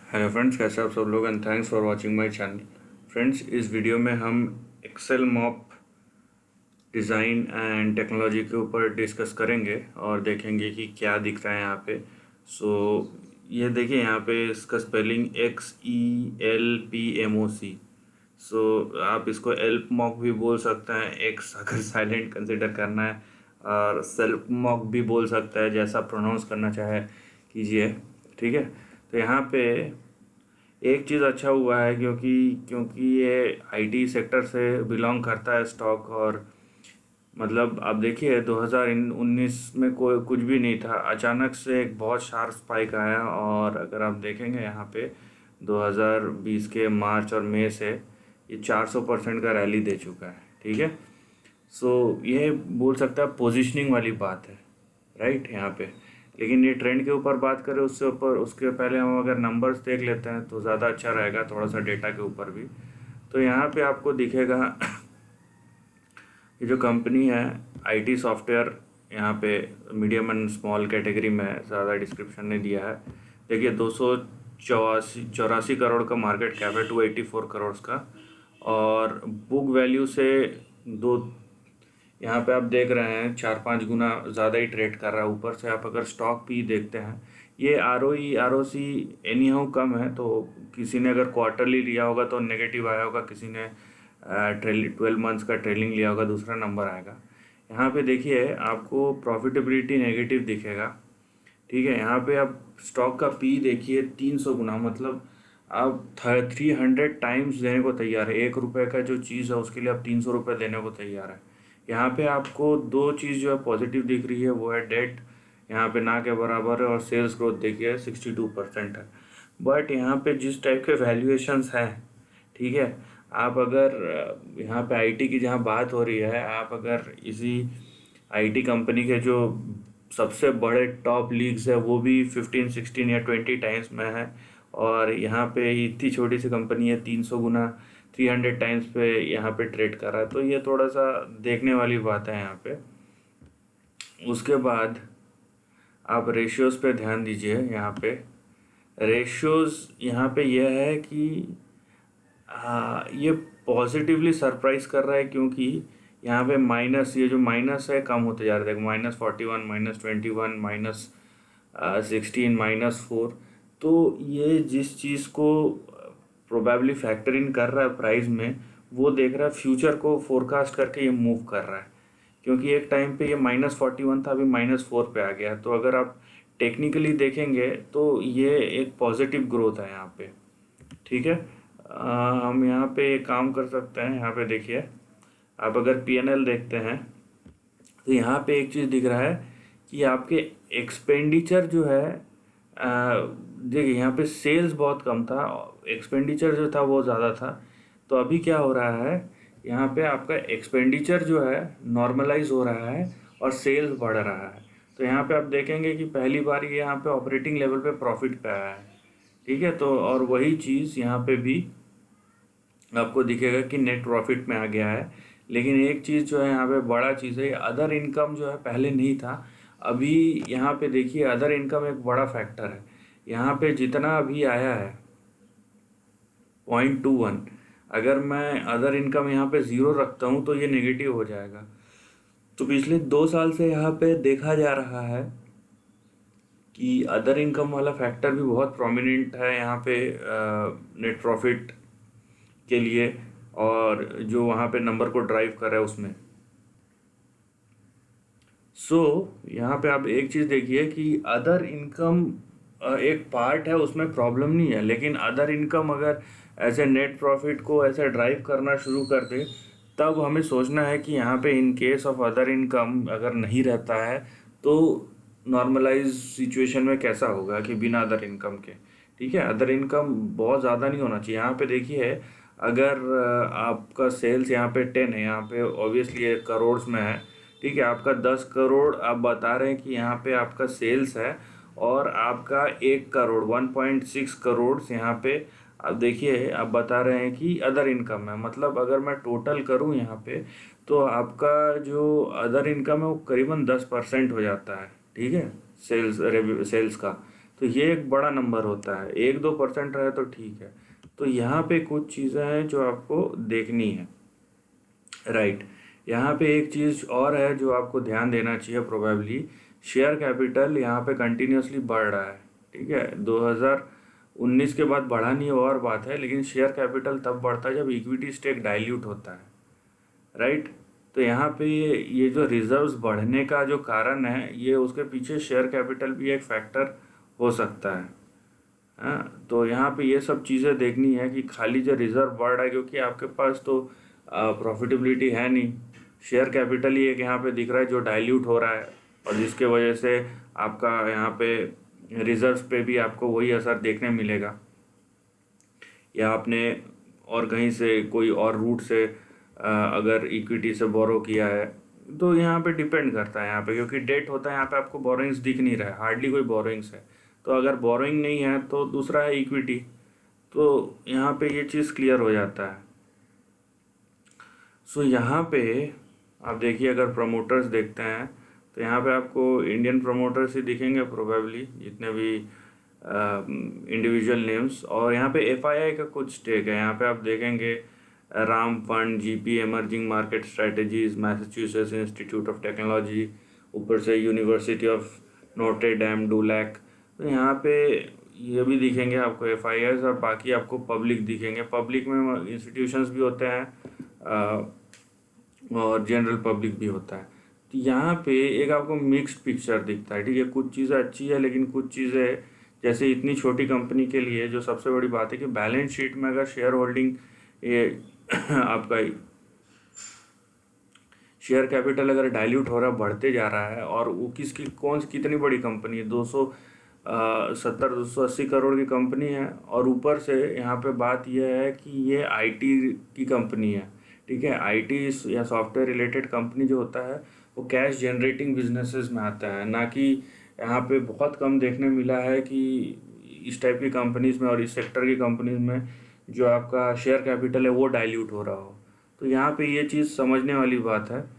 Hello friends, कैसे आप सब लोग and thanks for watching my channel. Friends, इस वीडियो में हम एक्सेल मॉप डिज़ाइन एंड टेक्नोलॉजी के ऊपर डिस्कस करेंगे और देखेंगे कि क्या दिख रहा है यहाँ पे। ये देखिए, यहाँ पे इसका स्पेलिंग XELPMOC। आप इसको एल्प मॉक भी बोल सकते हैं, एक्स अगर साइलेंट कंसिडर करना है, और सेल्फ मॉक भी बोल सकता है, जैसा प्रोनाउंस करना चाहे कीजिए। ठीक है। तो यहाँ पे एक चीज़ अच्छा हुआ है, क्योंकि ये आईटी सेक्टर से बिलोंग करता है स्टॉक। और मतलब आप देखिए, 2019 में कोई कुछ भी नहीं था, अचानक से एक बहुत शार्प स्पाइक आया। और अगर आप देखेंगे यहाँ पे 2020 के मार्च और मई से ये 400% का रैली दे चुका है। ठीक है। ये बोल सकता है पोजीशनिंग वाली बात है, राइट यहाँ पे। लेकिन ये ट्रेंड के ऊपर बात करें, उससे ऊपर उसके पहले हम अगर नंबर्स देख लेते हैं तो ज़्यादा अच्छा रहेगा, थोड़ा सा डेटा के ऊपर भी। तो यहाँ पे आपको दिखेगा ये जो कंपनी है आईटी सॉफ्टवेयर, यहाँ पे मीडियम एंड स्मॉल कैटेगरी में है, ज़्यादा डिस्क्रिप्शन नहीं दिया है। देखिए, 284 करोड़ का मार्केट कैप है, 284 करोड़ का। और बुक वैल्यू से दो, यहाँ पे आप देख रहे हैं 4-5 गुना ज़्यादा ही ट्रेड कर रहा है। ऊपर से आप अगर स्टॉक भी देखते हैं, ये ROE ROC any how come है। तो किसी ने अगर क्वार्टरली लिया होगा तो नेगेटिव आया होगा, किसी ने 12 मंथ्स का ट्रेलिंग लिया होगा, दूसरा नंबर आएगा। यहाँ पे देखिए, आपको प्रॉफिटेबिलिटी नेगेटिव दिखेगा। ठीक है। यहाँ पे आप स्टॉक का पी देखिए, 300 गुना, मतलब आप 300 टाइम्स देने को तैयार है। ₹1 का जो चीज़ है उसके लिए आप 300 रुपये देने को तैयार है। यहाँ पे आपको दो चीज़ जो है पॉजिटिव दिख रही है, वो है डेट यहाँ पे ना के बराबर है, और सेल्स ग्रोथ देखिए 62% है। बट यहाँ पे जिस टाइप के वैल्यूएशंस हैं, ठीक है, आप अगर यहाँ पे आईटी की जहाँ बात हो रही है, आप अगर इसी आईटी कंपनी के जो सबसे बड़े टॉप लीग्स है वो भी 15, 16 या 20 टाइम्स में है, और यहाँ पे इतनी छोटी सी कंपनी है 300 गुना, 300 टाइम्स पे यहाँ पे ट्रेड कर रहा है। तो ये थोड़ा सा देखने वाली बात है यहाँ पे। उसके बाद आप रेशियोज पे ध्यान दीजिए। यहाँ पे रेशियोज यहाँ पे यह है कि ये पॉजिटिवली सरप्राइज कर रहा है, क्योंकि यहाँ पे माइनस, ये जो माइनस है कम होते जा रहा है। -41, -21, -16, -4। तो ये जिस चीज़ को प्रोबेबली फैक्टर इन कर रहा है प्राइस में, वो देख रहा है फ्यूचर को फोरकास्ट करके ये मूव कर रहा है। क्योंकि एक टाइम पे ये -41 था, अभी -4 पे आ गया है। तो अगर आप टेक्निकली देखेंगे तो ये एक पॉजिटिव ग्रोथ है यहाँ पे। ठीक है। हम यहाँ पे एक काम कर सकते हैं। यहाँ पे देखिए, आप अगर PNL देखते हैं तो यहाँ पे एक चीज़ दिख रहा है कि आपके एक्सपेंडिचर जो है, देखिए यहाँ पे सेल्स बहुत कम था, एक्सपेंडिचर जो था वो ज़्यादा था। तो अभी क्या हो रहा है, यहाँ पे आपका एक्सपेंडिचर जो है नॉर्मलाइज हो रहा है और सेल्स बढ़ रहा है। तो यहाँ पे आप देखेंगे कि पहली बार ये यहाँ पे ऑपरेटिंग लेवल पे प्रॉफिट पे आया है। ठीक है। तो और वही चीज़ यहाँ पे भी आपको दिखेगा कि नेट प्रॉफिट में आ गया है। लेकिन एक चीज़ जो है यहाँ पे बड़ा चीज़ है, अदर इनकम जो है पहले नहीं था, अभी यहाँ पे देखिए अदर इनकम एक बड़ा फैक्टर है। यहाँ पे जितना अभी आया है 0.21, अगर मैं अदर इनकम यहाँ पे ज़ीरो रखता हूँ तो ये नेगेटिव हो जाएगा। तो पिछले 2 साल से यहाँ पे देखा जा रहा है कि अदर इनकम वाला फैक्टर भी बहुत प्रोमिनेंट है यहाँ पे नेट प्रॉफिट के लिए, और जो वहाँ पे नंबर को ड्राइव कर रहा है उसमें। यहाँ पे आप एक चीज़ देखिए कि अदर इनकम एक पार्ट है, उसमें प्रॉब्लम नहीं है। लेकिन अदर इनकम अगर ऐसे नेट प्रॉफिट को ऐसे ड्राइव करना शुरू कर दे, तब हमें सोचना है कि यहाँ पे in case of other income अगर नहीं रहता है तो नॉर्मलाइज सिचुएशन में कैसा होगा कि बिना अदर इनकम के। ठीक है। अदर इनकम बहुत ज़्यादा नहीं होना चाहिए। यहाँ पे देखिए, अगर आपका सेल्स यहाँ पे 10 है, यहाँ पे ऑब्वियसली ये करोड़ में है। ठीक है। आपका 10 करोड़ आप बता रहे हैं कि यहाँ पे आपका सेल्स है, और आपका 1 करोड़ 1.6 करोड़ यहाँ पे आप देखिए, आप बता रहे हैं कि अदर इनकम है। मतलब अगर मैं टोटल करूँ यहाँ पे, तो आपका जो अदर इनकम है वो करीबन 10% हो जाता है। ठीक है। सेल्स का तो ये एक बड़ा नंबर होता है। 1-2% रहे तो ठीक है। तो यहाँ पे कुछ चीज़ें हैं जो आपको देखनी है, राइट। यहाँ पे एक चीज़ और है जो आपको ध्यान देना चाहिए, प्रोबेबली शेयर कैपिटल यहाँ पे कंटिन्यूसली बढ़ रहा है, ठीक है। 2019 के बाद बढ़ा नहीं वो और बात है, लेकिन शेयर कैपिटल तब बढ़ता है जब इक्विटी स्टेक डाइल्यूट होता है, राइट। तो यहाँ पे ये जो रिजर्व्स बढ़ने का जो कारण है, ये उसके पीछे शेयर कैपिटल भी एक फैक्टर हो सकता है। हाँ, तो यहाँ पे ये सब चीज़ें देखनी है कि खाली जो रिजर्व बढ़ रहा है, क्योंकि आपके पास तो प्रॉफिटेबिलिटी है नहीं, शेयर कैपिटल ही एक यहाँ पे दिख रहा है जो डाइल्यूट हो रहा है, और जिसके वजह से आपका यहाँ पे रिजर्व्स पे भी आपको वही असर देखने मिलेगा, या आपने और कहीं से कोई और रूट से अगर इक्विटी से बोरो किया है, तो यहाँ पे डिपेंड करता है यहाँ पे, क्योंकि डेट होता है यहाँ पे आपको बोरोइंग्स दिख नहीं रहा है, हार्डली कोई बोरोइंग्स है। तो अगर बोरोइंग नहीं है तो दूसरा है इक्विटी, तो यहाँ पे ये चीज़ क्लियर हो जाता है। सो यहाँ पे आप देखिए, अगर प्रमोटर्स देखते हैं तो यहाँ पे आपको इंडियन प्रमोटर्स ही दिखेंगे प्रोबेबली, जितने भी इंडिविजुअल नेम्स। और यहाँ पे एफआईआई का कुछ स्टेक है, यहाँ पे आप देखेंगे Ram fund, GP emerging market strategies, Massachusetts institute of technology, ऊपर से यूनिवर्सिटी ऑफ नोटे डैम, डुलैक। तो यहाँ पे ये भी दिखेंगे आपको एफआईआईज, और बाकी आपको पब्लिक दिखेंगे। पब्लिक में इंस्टीट्यूशंस भी होते हैं और जनरल पब्लिक भी होता है। तो यहाँ पे एक आपको मिक्स्ड पिक्चर दिखता है, ठीक है। कुछ चीज़ें अच्छी है, लेकिन कुछ चीज़ें, जैसे इतनी छोटी कंपनी के लिए जो सबसे बड़ी बात है कि बैलेंस शीट में अगर शेयर होल्डिंग, ये आपका शेयर कैपिटल अगर डाइल्यूट हो रहा, बढ़ते जा रहा है, और वो कितनी बड़ी कंपनी है, 270-280 करोड़ की कंपनी है, और ऊपर से यहाँ पे बात यह है कि ये आईटी की कंपनी है, ठीक है। आईटी या सॉफ्टवेयर रिलेटेड कंपनी जो होता है वो कैश जनरेटिंग बिजनेसेस में आता है, ना कि यहाँ पे बहुत कम देखने मिला है कि इस टाइप की कंपनीज में और इस सेक्टर की कंपनीज में जो आपका शेयर कैपिटल है वो डाइल्यूट हो रहा हो। तो यहाँ पे ये चीज़ समझने वाली बात है,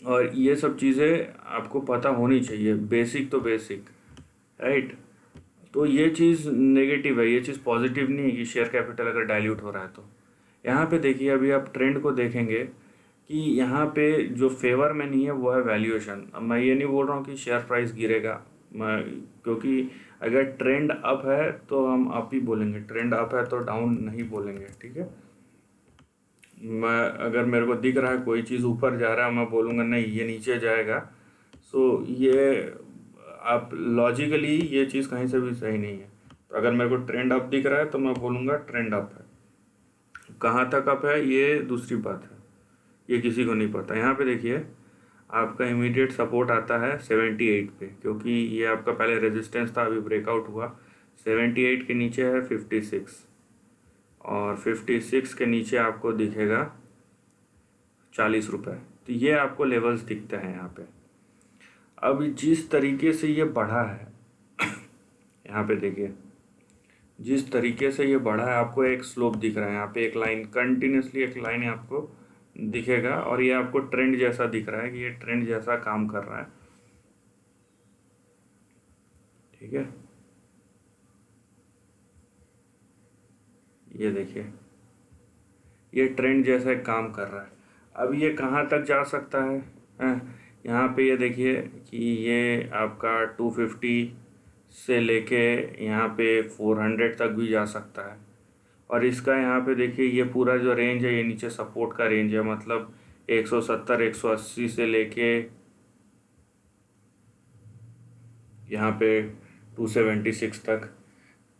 और ये सब चीज़ें आपको पता होनी चाहिए, बेसिक तो बेसिक, राइट। तो ये चीज़ नेगेटिव है, ये चीज़ पॉजिटिव नहीं है कि शेयर कैपिटल अगर डाइल्यूट हो रहा है। तो यहाँ पे देखिए, अभी आप ट्रेंड को देखेंगे कि यहाँ पे जो फेवर में नहीं है वो है वैल्यूएशन। अब मैं ये नहीं बोल रहा हूँ कि शेयर प्राइस गिरेगा, मैं, क्योंकि अगर ट्रेंड अप है तो हम अप ही बोलेंगे, ट्रेंड अप है तो डाउन नहीं बोलेंगे, ठीक है। मैं अगर मेरे को दिख रहा है कोई चीज़ ऊपर जा रहा है, मैं बोलूँगा नहीं ये नीचे जाएगा। सो ये आप लॉजिकली ये चीज़ कहीं से भी सही नहीं है। तो अगर मेरे को ट्रेंड अप दिख रहा है तो मैं बोलूँगा ट्रेंड अप है, कहाँ तक अप है ये दूसरी बात है, ये किसी को नहीं पता। यहाँ पे देखिए, आपका इमीडिएट सपोर्ट आता है 78 पे, क्योंकि ये आपका पहले रेजिस्टेंस था, अभी ब्रेकआउट हुआ। 78 के नीचे है 56, और 56 के नीचे आपको दिखेगा 40 रुपये। तो ये आपको लेवल्स दिखते हैं यहाँ पे। अब जिस तरीके से ये बढ़ा है यहाँ पे देखिए, जिस तरीके से ये बढ़ा है, आपको एक स्लोप दिख रहा है यहाँ पे, एक लाइन कंटिन्यूसली, एक लाइन आपको दिखेगा, और ये आपको ट्रेंड जैसा दिख रहा है कि ये ट्रेंड जैसा काम कर रहा है, ठीक है। ये देखिए, ये ट्रेंड जैसा काम कर रहा है। अब ये कहाँ तक जा सकता है, यहाँ पे ये देखिए कि ये आपका 250 से लेके यहाँ पे 400 तक भी जा सकता है। और इसका यहाँ पे देखिए, ये पूरा जो रेंज है ये नीचे सपोर्ट का रेंज है, मतलब 170 180 से लेके यहाँ पे 276 तक।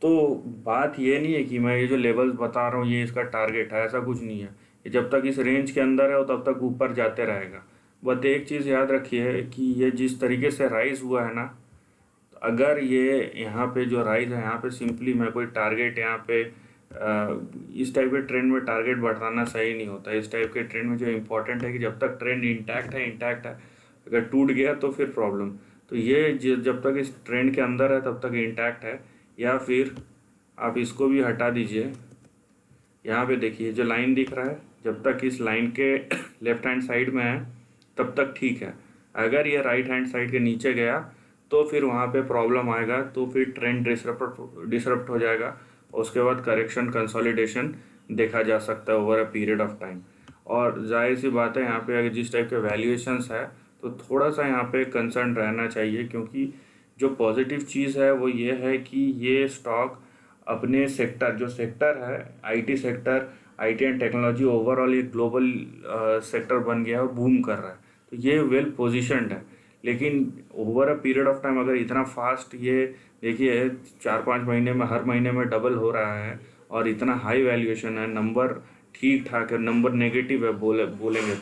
तो बात ये नहीं है कि मैं ये जो लेवल्स बता रहा हूँ ये इसका टारगेट है, ऐसा कुछ नहीं है। ये जब तक इस रेंज के अंदर है तब तक ऊपर जाते रहेगा। बट एक चीज़ याद रखिए कि ये जिस तरीके से राइज हुआ है ना, अगर ये यहाँ पे जो राइज है, यहाँ पे सिंपली मैं कोई टारगेट यहाँ पे इस टाइप के ट्रेंड में टारगेट बढ़ाना सही नहीं होता। इस टाइप के ट्रेंड में जो इम्पोर्टेंट है कि जब तक ट्रेंड इंटैक्ट है, अगर टूट गया तो फिर प्रॉब्लम। तो ये जब तक इस ट्रेंड के अंदर है तब तक इंटैक्ट है, या फिर आप इसको भी हटा दीजिए। यहाँ पे देखिए जो लाइन दिख रहा है, जब तक इस लाइन के लेफ्ट हैंड साइड में है तब तक ठीक है। अगर ये राइट हैंड साइड के नीचे गया तो फिर वहाँ पे प्रॉब्लम आएगा, तो फिर ट्रेंड डिसरप्ट हो जाएगा। उसके बाद करेक्शन कंसोलिडेशन देखा जा सकता है over a period of time. और जाहिर सी बात है यहाँ पे अगर जिस टाइप के वैल्यूएशंस है तो थोड़ा सा यहाँ पे कंसर्न रहना चाहिए, क्योंकि जो पॉजिटिव चीज़ है वो ये है कि ये स्टॉक अपने सेक्टर, जो सेक्टर है IT sector, IT and technology overall एक ग्लोबल सेक्टर बन गया है और बूम कर रहा है, तो ये वेल पोजिशन्ड है। लेकिन over a period of time अगर इतना फास्ट ये देखिए 4-5 महीने में, हर महीने में डबल हो रहा है और इतना हाई वैल्यूएशन है, नंबर ठीक ठाक है, नंबर नेगेटिव है बोलेंगे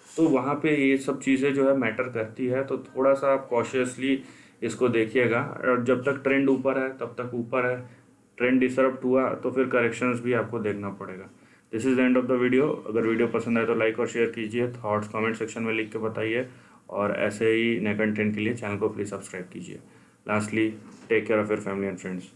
तो वहाँ पे ये सब चीज़ें जो है मैटर करती है। तो थोड़ा सा आप कॉशियसली इसको देखिएगा, और जब तक ट्रेंड ऊपर है तब तक ऊपर है, ट्रेंड डिसरप्ट हुआ तो फिर करेक्शंस भी आपको देखना पड़ेगा। This is the end of the video. अगर वीडियो पसंद आए तो लाइक और शेयर कीजिए, थॉट्स कमेंट सेक्शन में लिख के बताइए, और ऐसे ही नए कंटेंट के लिए चैनल को प्लीज़ सब्सक्राइब कीजिए। Lastly, take care of your family and friends.